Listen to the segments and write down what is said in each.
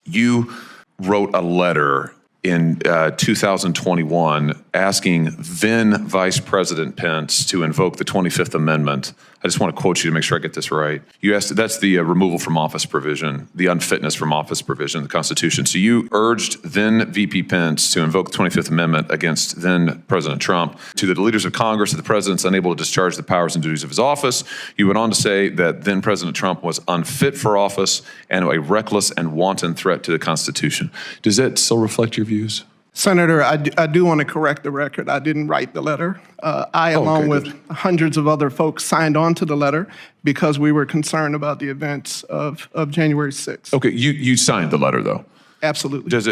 You wrote a letter in 2021 asking then Vice President Pence to invoke the 25th Amendment. I just want to quote you to make sure I get this right. You asked, that's the removal from office provision, the unfitness from office provision of the Constitution. So you urged then VP Pence to invoke the 25th Amendment against then President Trump. To the leaders of Congress, the president's unable to discharge the powers and duties of his office. You went on to say that then President Trump was unfit for office and a reckless and wanton threat to the Constitution. Does that still reflect your views? Senator, I do want to correct the record. I didn't write the letter. Along with hundreds of other folks, signed on to the letter because we were concerned about the events of January 6th. Okay, you signed the letter, though? Absolutely. Does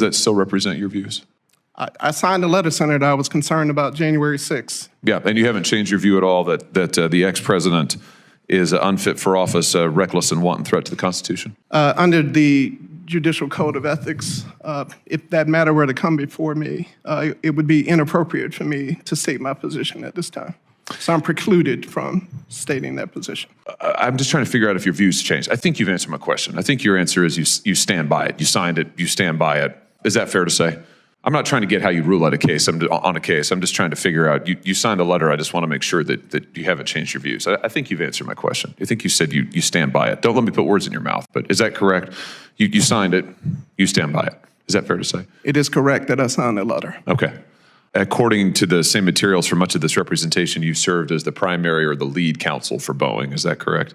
that still represent your views? I signed the letter, Senator. I was concerned about January 6th. Yeah, and you haven't changed your view at all that the ex-president is unfit for office, a reckless and wanton threat to the Constitution? Under the Judicial Code of Ethics, if that matter were to come before me, it would be inappropriate for me to state my position at this time. So I'm precluded from stating that position. I'm just trying to figure out if your views changed. I think you've answered my question. I think your answer is you stand by it. You signed it. You stand by it. Is that fair to say? I'm not trying to get how you rule out a case. I'm just trying to figure out, you signed a letter. I just want to make sure that you haven't changed your views. I think you've answered my question. I think you said you stand by it. Don't let me put words in your mouth, but is that correct? You signed it. You stand by it. Is that fair to say? It is correct that I signed the letter. Okay. According to the same materials for much of this representation, you served as the primary or the lead counsel for Boeing. Is that correct?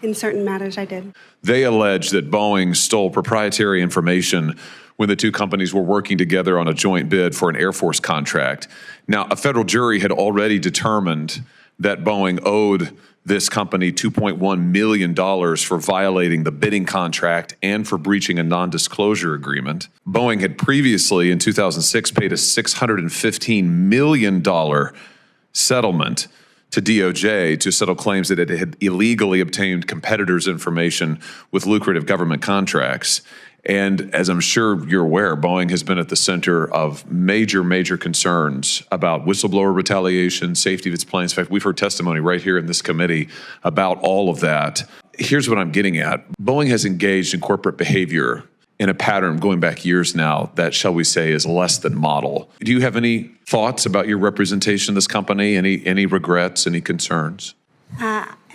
In certain matters, I did. They allege that Boeing stole proprietary information when the two companies were working together on a joint bid for an Air Force contract. Now, a federal jury had already determined that Boeing owed this company $2.1 million for violating the bidding contract and for breaching a non-disclosure agreement. Boeing had previously, in 2006, paid a $615 million settlement to DOJ to settle claims that it had illegally obtained competitors' information with lucrative government contracts. And as I'm sure you're aware, Boeing has been at the center of major concerns about whistleblower retaliation, safety of its planes. In fact, we've heard testimony right here in this committee about all of that. Here's what I'm getting at. Boeing has engaged in corporate behavior in a pattern going back years now that, shall we say, is less than model. Do you have any thoughts about your representation of this company? Any regrets, any concerns?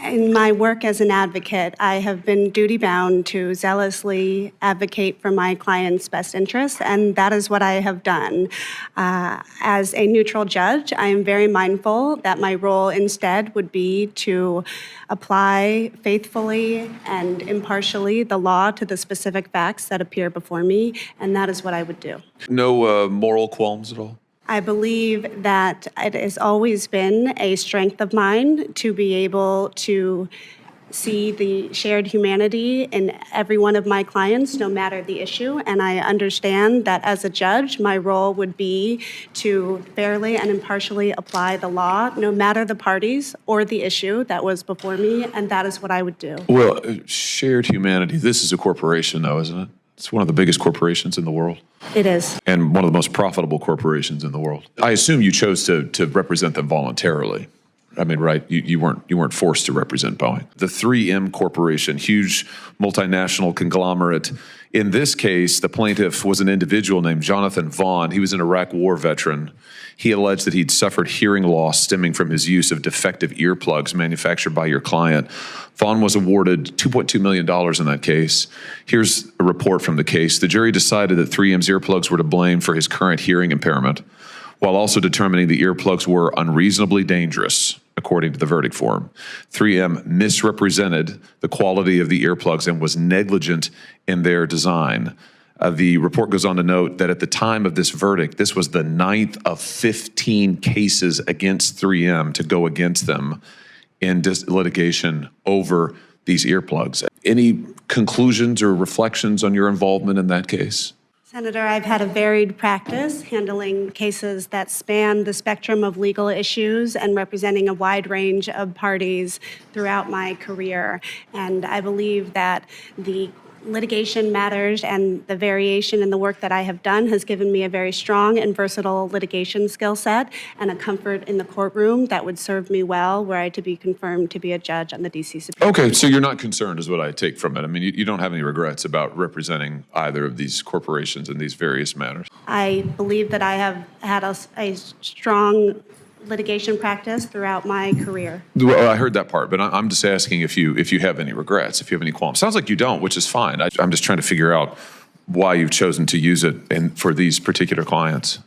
In my work as an advocate, I have been duty-bound to zealously advocate for my client's best interests, and that is what I have done. As a neutral judge, I am very mindful that my role instead would be to apply faithfully and impartially the law to the specific facts that appear before me, and that is what I would do. No moral qualms at all? I believe that it has always been a strength of mine to be able to see the shared humanity in every one of my clients, no matter the issue. And I understand that as a judge, my role would be to fairly and impartially apply the law, no matter the parties or the issue that was before me, and that is what I would do. Well, shared humanity, this is a corporation though, isn't it? It's one of the biggest corporations in the world. It is. And one of the most profitable corporations in the world. I assume you chose to represent them voluntarily. I mean, right? You weren't forced to represent Boeing. The 3M Corporation, huge multinational conglomerate. In this case, the plaintiff was an individual named Jonathan Vaughn. He was an Iraq War veteran. He alleged that he'd suffered hearing loss stemming from his use of defective earplugs manufactured by your client. Vaughn was awarded $2.2 million in that case. Here's a report from the case. The jury decided that 3M's earplugs were to blame for his current hearing impairment, while also determining the earplugs were unreasonably dangerous, according to the verdict form. 3M misrepresented the quality of the earplugs and was negligent in their design. The report goes on to note that at the time of this verdict, this was the 9th of 15 cases against 3M to go against them in litigation over these earplugs. Any conclusions or reflections on your involvement in that case? Senator, I've had a varied practice handling cases that span the spectrum of legal issues and representing a wide range of parties throughout my career. And I believe that the litigation matters and the variation in the work that I have done has given me a very strong and versatile litigation skill set and a comfort in the courtroom that would serve me well were I to be confirmed to be a judge on the D.C. Supreme Court. Okay, so you're not concerned is what I take from it. I mean, you don't have any regrets about representing either of these corporations in these various matters. I believe that I have had a strong litigation practice throughout my career. Well, I heard that part, but I'm just asking if you have any regrets, if you have any qualms. Sounds like you don't, which is fine. I'm just trying to figure out why you've chosen to use it for these particular clients.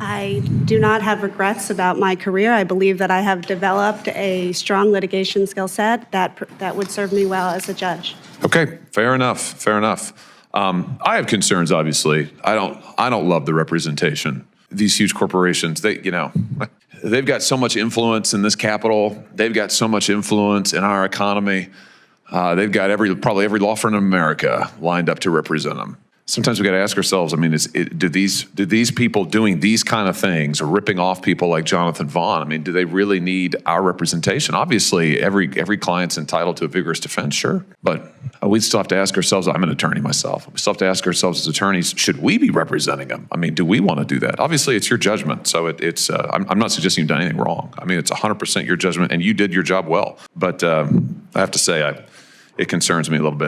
I do not have regrets about my career. I believe that I have developed a strong litigation skill set that would serve me well as a judge. Okay, fair enough. Fair enough. I have concerns. Obviously, I don't love the representation. These huge corporations, they've got so much influence in this capital. They've got so much influence in our economy. They've got probably every law firm in America lined up to represent them. Sometimes we got to ask ourselves, I mean, do these people doing these kind of things or ripping off people like Jonathan Vaughn, I mean, do they really need our representation? Obviously, every client's entitled to a vigorous defense, sure. But we still have to ask ourselves, I'm an attorney myself, we still have to ask ourselves as attorneys, should we be representing them? I mean, do we want to do that? Obviously, it's your judgment. So I'm not suggesting you've done anything wrong. I mean, it's 100% your judgment, and you did your job well. But I have to say, it concerns me a little bit.